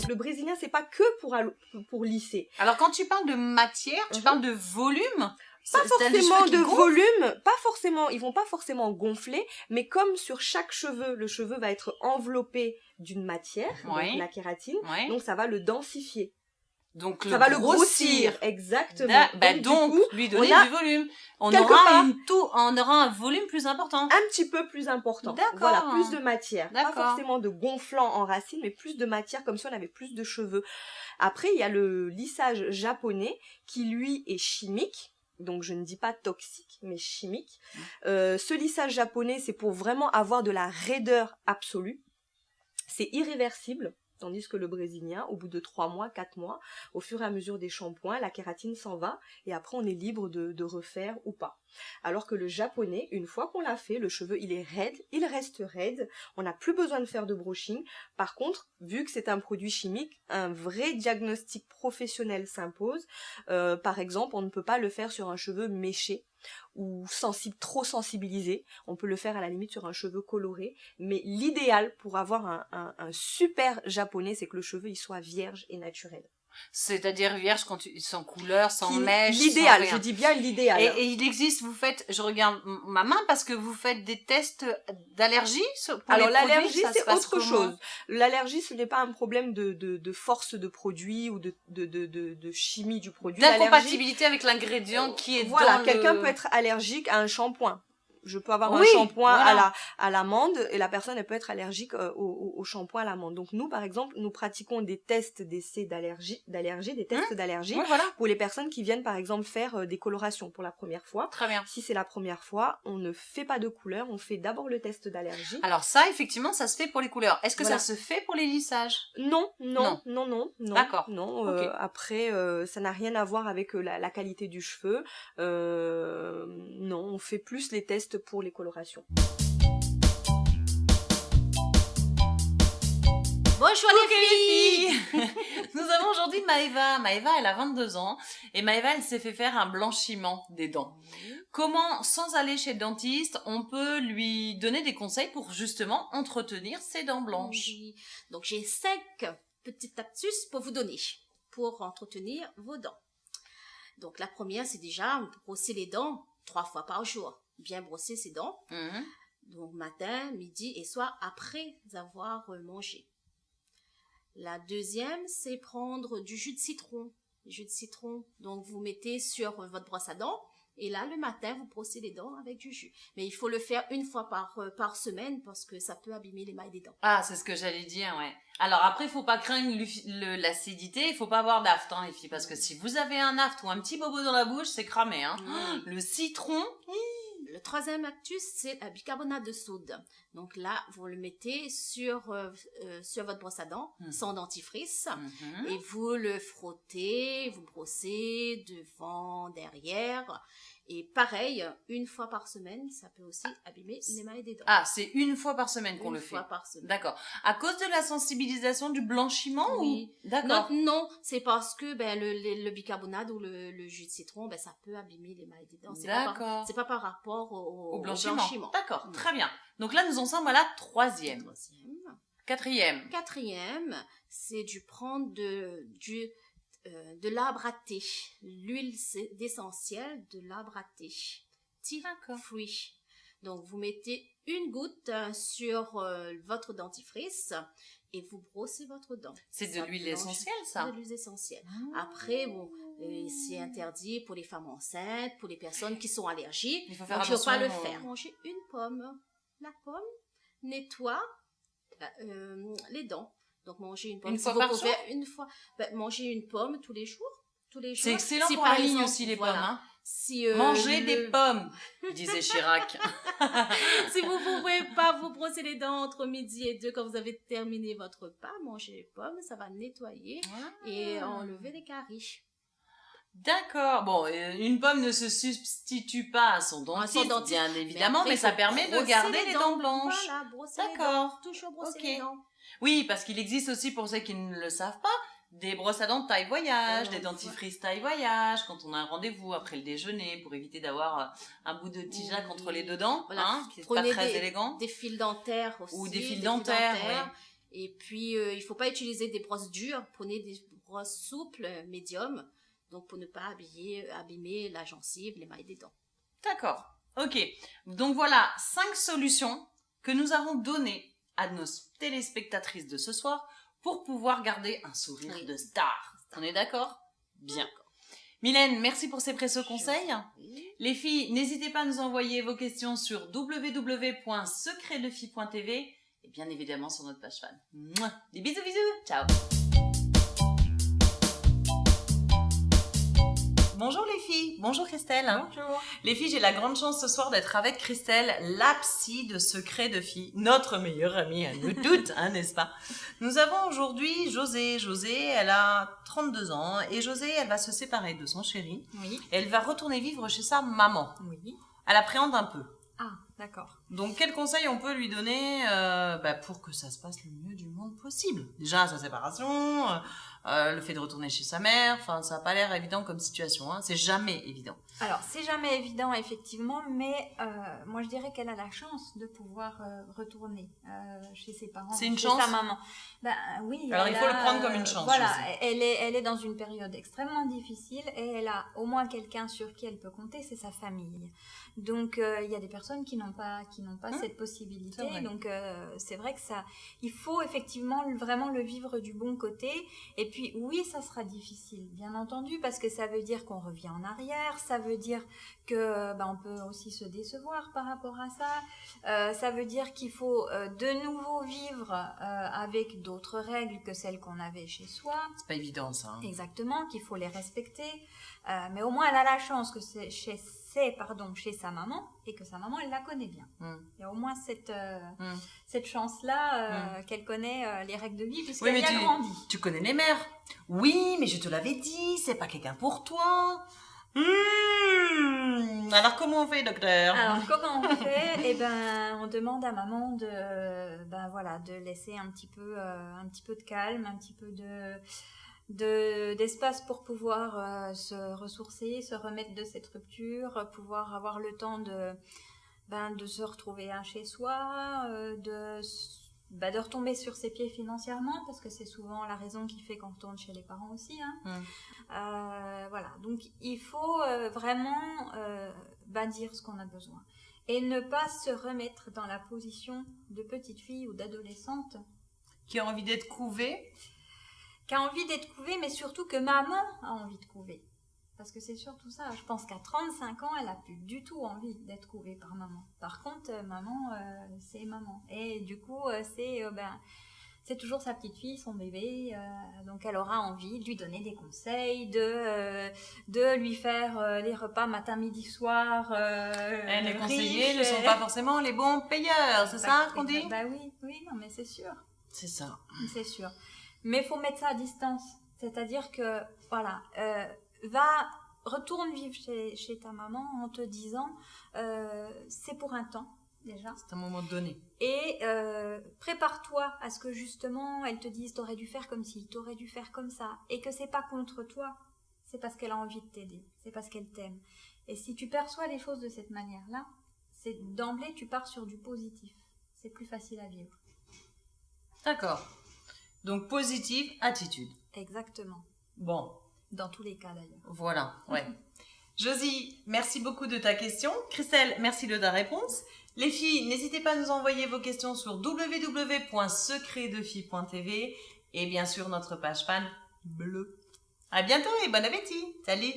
Le brésilien, c'est pas que pour lisser. Alors, quand tu parles de matière, tu parles de volume? Pas forcément de volume, pas forcément, ils vont pas forcément gonfler, mais comme sur chaque cheveu, le cheveu va être enveloppé d'une matière, donc la kératine, donc ça va le densifier. Donc ça va le grossir, exactement. Donc coup, lui donner du volume. On aura un volume plus important. Un petit peu plus important. D'accord. Voilà, plus de matière. Pas forcément de gonflant en racine, mais plus de matière, comme si on avait plus de cheveux. Après, il y a le lissage japonais, qui lui est chimique. Donc je ne dis pas toxique, mais chimique. Ce lissage japonais, c'est pour vraiment avoir de la raideur absolue. C'est irréversible. Tandis que le brésilien, au bout de 3 mois, 4 mois, au fur et à mesure des shampoings, la kératine s'en va et après on est libre de refaire ou pas. Alors que le japonais, une fois qu'on l'a fait, le cheveu il est raide, il reste raide, on n'a plus besoin de faire de brushing. Par contre, vu que c'est un produit chimique, un vrai diagnostic professionnel s'impose. Par exemple, on ne peut pas le faire sur un cheveu méché ou trop sensibilisé. On peut le faire à la limite sur un cheveu coloré, mais l'idéal pour avoir un super japonais, c'est que le cheveu il soit vierge et naturel. C'est-à-dire vierge sans couleur, sans mèche, l'idéal, je dis bien l'idéal. Et il existe, je regarde ma main parce que vous faites des tests d'allergie pour Alors les l'allergie produits, c'est autre chose. L'allergie ce n'est pas un problème de force de produit ou de chimie du produit. D'incompatibilité avec l'ingrédient qui est voilà, quelqu'un peut être allergique à un shampoing. Je peux avoir un shampoing à l'amande et la personne elle peut être allergique au shampoing à l'amande. Donc nous par exemple, nous pratiquons des tests d'essai d'allergie, des tests d'allergie pour les personnes qui viennent par exemple faire des colorations pour la première fois. Très bien. Si c'est la première fois, on ne fait pas de couleur, on fait d'abord le test d'allergie. Alors ça effectivement, ça se fait pour les couleurs. Est-ce que ça se fait pour les lissages? Non. D'accord. Non, après ça n'a rien à voir avec la qualité du cheveu. Non, on fait plus les tests pour les colorations. Bonjour les filles. Nous avons aujourd'hui Maëva. Maëva, elle a 22 ans et Maëva, elle s'est fait faire un blanchiment des dents. Comment, sans aller chez le dentiste, on peut lui donner des conseils pour justement entretenir ses dents blanches? Donc j'ai 5 petites astuces pour vous donner pour entretenir vos dents. Donc la première, c'est déjà brosser les dents 3 fois par jour. Bien brosser ses dents. Donc matin, midi et soir après avoir mangé. La deuxième, c'est prendre du jus de citron. Le jus de citron, donc vous mettez sur votre brosse à dents et là le matin vous brossez les dents avec du jus. Mais il faut le faire 1 fois par semaine parce que ça peut abîmer l'émail des dents. Ah, c'est ce que j'allais dire, ouais. Alors après, il faut pas craindre l'acidité, il faut pas avoir d'aft, les filles, parce que si vous avez un aft ou un petit bobo dans la bouche, c'est cramé, Le citron. Le troisième astuce, c'est le bicarbonate de soude. Donc là, vous le mettez sur votre brosse à dents, sans dentifrice, et vous le frottez, vous brossez devant, derrière. Et pareil, 1 fois par semaine, ça peut aussi abîmer l'émail des dents. Ah, c'est 1 fois par semaine qu'on le fait. 1 fois par semaine. D'accord. À cause de la sensibilisation du blanchiment ou... D'accord. Non, c'est parce que le bicarbonate ou le jus de citron, ça peut abîmer l'émail des dents. D'accord. C'est pas par rapport au blanchiment. D'accord, très bien. Donc là, nous en sommes à la 3e. Quatrième, c'est prendre de l'arbre à thé, l'huile d'essentiel de l'arbre à thé, tea fruit. Donc vous mettez 1 goutte sur votre dentifrice et vous brossez votre dent. C'est de l'huile essentielle, ça? De l'huile essentielle. Après, c'est interdit pour les femmes enceintes, pour les personnes qui sont allergiques. Il faut faire attention. Donc, il ne faut pas le faire. Manger 1 pomme. La pomme nettoie les dents. Donc, manger une pomme. 1 fois par jour? Manger 1 pomme tous les jours. C'est excellent pour la ligne aussi, les pommes. Manger des pommes, disait Chirac. Si vous ne pouvez pas vous brosser les dents entre midi et 2 quand vous avez terminé votre repas, mangez les pommes, ça va nettoyer et enlever les caries. D'accord. Bon, 1 pomme ne se substitue pas à son dentiste, bien évidemment, mais ça permet de garder les dents blanches. Voilà, brosser les dents. Toujours brosser les dents. Oui, parce qu'il existe aussi, pour ceux qui ne le savent pas, des brosses à dents taille voyage, des dentifrices taille voyage, quand on a un rendez-vous après le déjeuner, pour éviter d'avoir un bout de tigeac entre les 2 dents, qui n'est pas très élégant. Des fils dentaires aussi. Ou des fils dentaires, oui. Et puis, il ne faut pas utiliser des brosses dures. Prenez des brosses souples, médium, donc pour ne pas abîmer la gencive, l'émail des dents. D'accord. Ok. Donc voilà 5 solutions que nous avons données à nos téléspectatrices de ce soir pour pouvoir garder un sourire de star. On est d'accord? Bien. Mylène, merci pour ces précieux conseils. Les filles, n'hésitez pas à nous envoyer vos questions sur www.secretdefille.tv et bien évidemment sur notre page fan. Mouah. Des bisous, ciao. Bonjour les filles, bonjour Christelle. Bonjour. Les filles, j'ai la grande chance ce soir d'être avec Christelle, la psy de Secret de Filles, notre meilleure amie à nous toutes, hein, n'est-ce pas? Nous avons aujourd'hui José. José, elle a 32 ans et José, elle va se séparer de son chéri. Oui. Elle va retourner vivre chez sa maman. Oui. Elle appréhende un peu. Ah, d'accord. Donc, quel conseil on peut lui donner pour que ça se passe le mieux du monde possible? Déjà, sa séparation, le fait de retourner chez sa mère, enfin, ça n'a pas l'air évident comme situation, hein. C'est jamais évident. Alors, c'est jamais évident, effectivement, mais moi, je dirais qu'elle a la chance de pouvoir retourner chez ses parents, C'est une chez chance? sa maman. Ben oui. Alors, il faut le prendre comme une chance. Voilà, je sais. elle est dans une période extrêmement difficile et elle a au moins quelqu'un sur qui elle peut compter, c'est sa famille. Donc, il y a des personnes qui n'ont pas cette possibilité. C'est vrai. Donc, c'est vrai que il faut effectivement vraiment le vivre du bon côté. Et puis, oui, ça sera difficile, bien entendu, parce que ça veut dire qu'on revient en arrière, ça veut dire que on peut aussi se décevoir par rapport à ça. Ça veut dire qu'il faut de nouveau vivre avec d'autres règles que celles qu'on avait chez soi. C'est pas évident, ça. Hein. Exactement, qu'il faut les respecter. Mais au moins, elle a la chance que c'est chez sa maman et que sa maman, elle la connaît bien. Il y a au moins cette chance-là qu'elle connaît les règles de vie puisqu'elle y a grandi. Tu connais les mères. Oui, mais je te l'avais dit, c'est pas quelqu'un pour toi. Alors, comment on fait, docteur? Alors, comment on fait? On demande à maman de laisser un petit peu de calme, un petit peu d'espace pour pouvoir se ressourcer, se remettre de cette rupture, pouvoir avoir le temps de se retrouver chez soi, de retomber sur ses pieds financièrement, parce que c'est souvent la raison qui fait qu'on retourne chez les parents aussi. Voilà, donc il faut vraiment dire ce qu'on a besoin. Et ne pas se remettre dans la position de petite fille ou d'adolescente. Qui a envie d'être couvée. Qui a envie d'être couvée, mais surtout que maman a envie de couver. Parce que c'est surtout ça. Je pense qu'à 35 ans, elle n'a plus du tout envie d'être couvée par maman. Par contre, maman, c'est maman. Et du coup, c'est toujours sa petite fille, son bébé. Donc, elle aura envie de lui donner des conseils, de lui faire les repas matin, midi, soir. Les conseillers ne sont pas forcément les bons payeurs, c'est ça qu'on dit? Oui, non, mais c'est sûr. C'est ça. C'est sûr. Mais il faut mettre ça à distance. C'est-à-dire que, voilà, retourne vivre chez ta maman en te disant, c'est pour un temps, déjà. C'est un moment donné. Et prépare-toi à ce que, justement, elle te dise, t'aurais dû faire comme ci, t'aurais dû faire comme ça. Et que c'est pas contre toi, c'est parce qu'elle a envie de t'aider, c'est parce qu'elle t'aime. Et si tu perçois les choses de cette manière-là, c'est d'emblée, tu pars sur du positif. C'est plus facile à vivre. D'accord. Donc, positive attitude. Exactement. Bon. Dans tous les cas, d'ailleurs. Voilà, ouais. Josie, merci beaucoup de ta question. Christelle, merci de ta réponse. Les filles, n'hésitez pas à nous envoyer vos questions sur www.secretdefille.tv et bien sûr notre page fan bleue. À bientôt et bon appétit. Salut.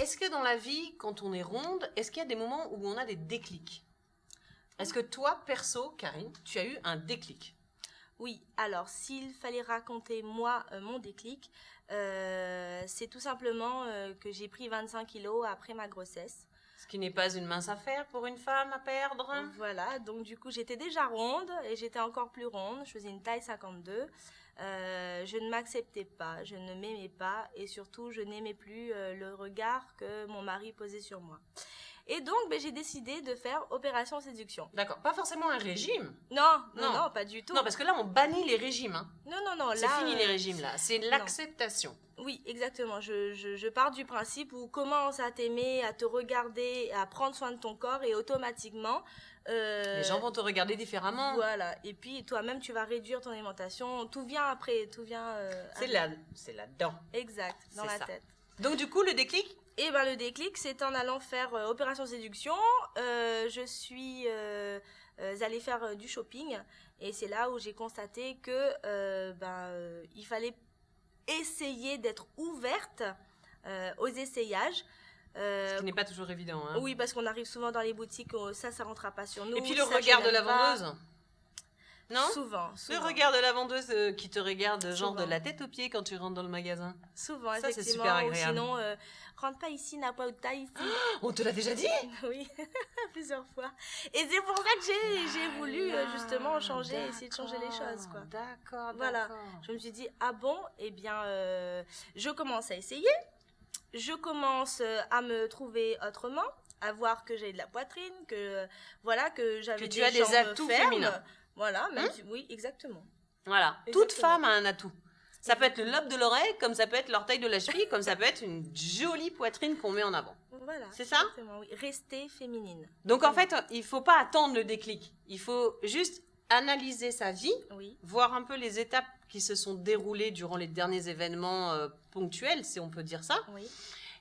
Est-ce que dans la vie, quand on est ronde, est-ce qu'il y a des moments où on a des déclics? Est-ce que toi, perso, Karine, tu as eu un déclic? Oui, alors s'il fallait raconter moi mon déclic, c'est tout simplement que j'ai pris 25 kilos après ma grossesse. Ce qui n'est pas une mince affaire pour une femme à perdre. Voilà, donc du coup j'étais déjà ronde et j'étais encore plus ronde, je faisais une taille 52. Je ne m'acceptais pas, je ne m'aimais pas et surtout je n'aimais plus le regard que mon mari posait sur moi. Et donc, j'ai décidé de faire opération séduction. D'accord. Pas forcément un régime. Non, pas du tout. Non, parce que là, on bannit les régimes. Hein. Non, C'est là, fini les régimes, là. C'est l'acceptation. Oui, exactement. Je pars du principe où commence à t'aimer, à te regarder, à prendre soin de ton corps et automatiquement... Les gens vont te regarder différemment. Voilà. Et puis, toi-même, tu vas réduire ton alimentation. Tout vient après. Tout vient... C'est là-dedans. Exact, dans C'est la ça. tête. Donc, du coup, le déclic? Et le déclic, c'est en allant faire opération séduction. Je suis allée faire du shopping. Et c'est là où j'ai constaté que il fallait essayer d'être ouverte aux essayages. Ce qui n'est pas toujours évident. Hein. Oui, parce qu'on arrive souvent dans les boutiques, ça rentrera pas sur nous. Et puis le ça, regard je de la n'aime pas. vendeuse. Non? Souvent. Le regard de la vendeuse qui te regarde genre Souvent. de la tête aux pieds quand tu rentres dans le magasin. Souvent, Ça, c'est effectivement. super Ou agréable. sinon, rentre pas ici, n'a pas de taille ici. On te l'a déjà dit? Oui, plusieurs fois. Et c'est pour ça que j'ai voulu justement changer, essayer de changer les choses, quoi. D'accord, Voilà. Je me suis dit, ah bon, eh bien, je commence à essayer. Je commence à me trouver autrement, à voir que j'ai de la poitrine, que j'avais Que tu as des jambes atouts fermes. féminins. Voilà, même oui, exactement. Voilà. Exactement. Toute femme a un atout. Ça peut être le lobe de l'oreille, comme ça peut être l'orteil de la cheville, comme ça peut être une jolie poitrine qu'on met en avant. Voilà. C'est ça? Exactement, oui. Rester féminine. Donc en fait, il faut pas attendre le déclic. Il faut juste analyser sa vie, Oui. voir un peu les étapes qui se sont déroulées durant les derniers événements ponctuels, si on peut dire ça. Oui.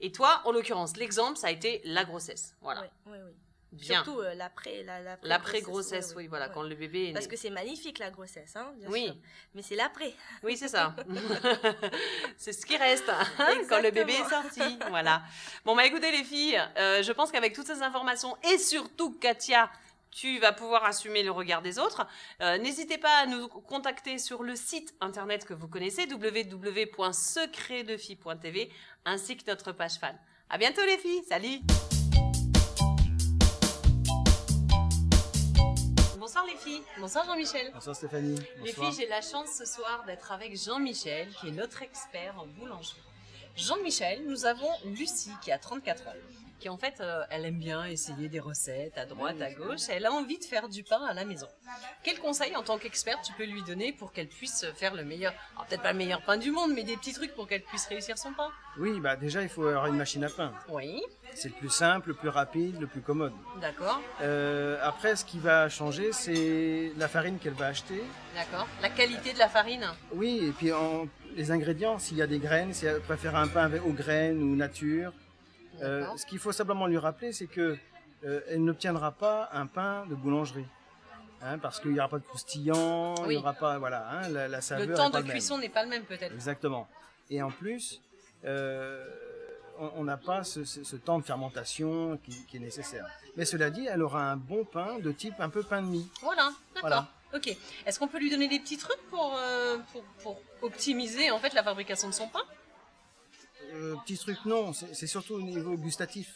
Et toi, en l'occurrence, l'exemple, ça a été la grossesse. Voilà. Oui. Bien. Surtout L'après-grossesse, oui, voilà, quand le bébé est né. Parce que c'est magnifique la grossesse, hein, bien Oui. sûr. Mais c'est l'après. Oui, c'est ça. C'est ce qui reste hein, quand le bébé est sorti. Voilà. Bon, écoutez les filles, je pense qu'avec toutes ces informations et surtout Katia, tu vas pouvoir assumer le regard des autres. N'hésitez pas à nous contacter sur le site internet que vous connaissez, www.secretdefille.tv, ainsi que notre page fan. À bientôt les filles, salut! Bonsoir les filles, bonsoir Jean-Michel. Bonsoir Stéphanie. Les Bonsoir. filles, j'ai la chance ce soir d'être avec Jean-Michel, qui est notre expert en boulangerie. Jean-Michel, nous avons Lucie, qui a 34 ans, qui en fait, elle aime bien essayer des recettes à droite, à gauche, et elle a envie de faire du pain à la maison. Quel conseil en tant qu'experte tu peux lui donner pour qu'elle puisse faire le meilleur, alors peut-être pas le meilleur pain du monde, mais des petits trucs pour qu'elle puisse réussir son pain? Oui, déjà il faut avoir une machine à pain. Oui, C'est le plus simple, le plus rapide, le plus commode. d'accord, Après, ce qui va changer, c'est la farine qu'elle va acheter. d'accord. La qualité de la farine? Oui, et puis les ingrédients, s'il y a des graines, si elle préfère un pain aux graines ou nature. D'accord. Ce qu'il faut simplement lui rappeler, c'est que elle n'obtiendra pas un pain de boulangerie. Hein, parce qu'il n'y aura pas de croustillant, il Oui. n'y aura pas, voilà, hein, la saveur Le temps est pas de le même. cuisson n'est pas le même peut-être. Exactement. Et en plus, on n'a pas ce temps de fermentation qui est nécessaire. Mais cela dit, elle aura un bon pain de type un peu pain de mie. Voilà, d'accord. Voilà. Ok. Est-ce qu'on peut lui donner des petits trucs pour optimiser en fait la fabrication de son pain? Petit truc, non, c'est surtout au niveau gustatif.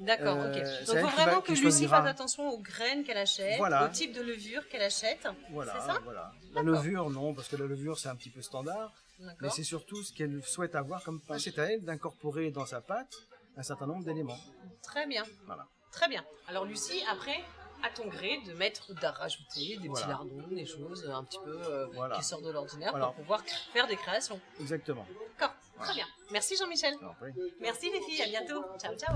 D'accord, ok. c'est Donc il elle faut qui vraiment va- que qui Lucie choisira. fasse attention aux graines qu'elle achète, Voilà. au type de levure qu'elle achète. Voilà, C'est ça? voilà. La levure, non, parce que la levure, c'est un petit peu standard. Mais D'accord. c'est surtout ce qu'elle souhaite avoir comme pain. C'est à elle d'incorporer dans sa pâte un certain nombre d'éléments. Très bien. Voilà. Très bien. Alors Lucie, après, à ton gré, de rajouter des Voilà. petits lardons, des choses un petit peu Voilà. qui sortent de l'ordinaire Voilà. pour pouvoir faire des créations. Exactement. D'accord. Très bien. Merci Jean-Michel. Alors, oui. Merci les filles. À bientôt. Ciao, ciao.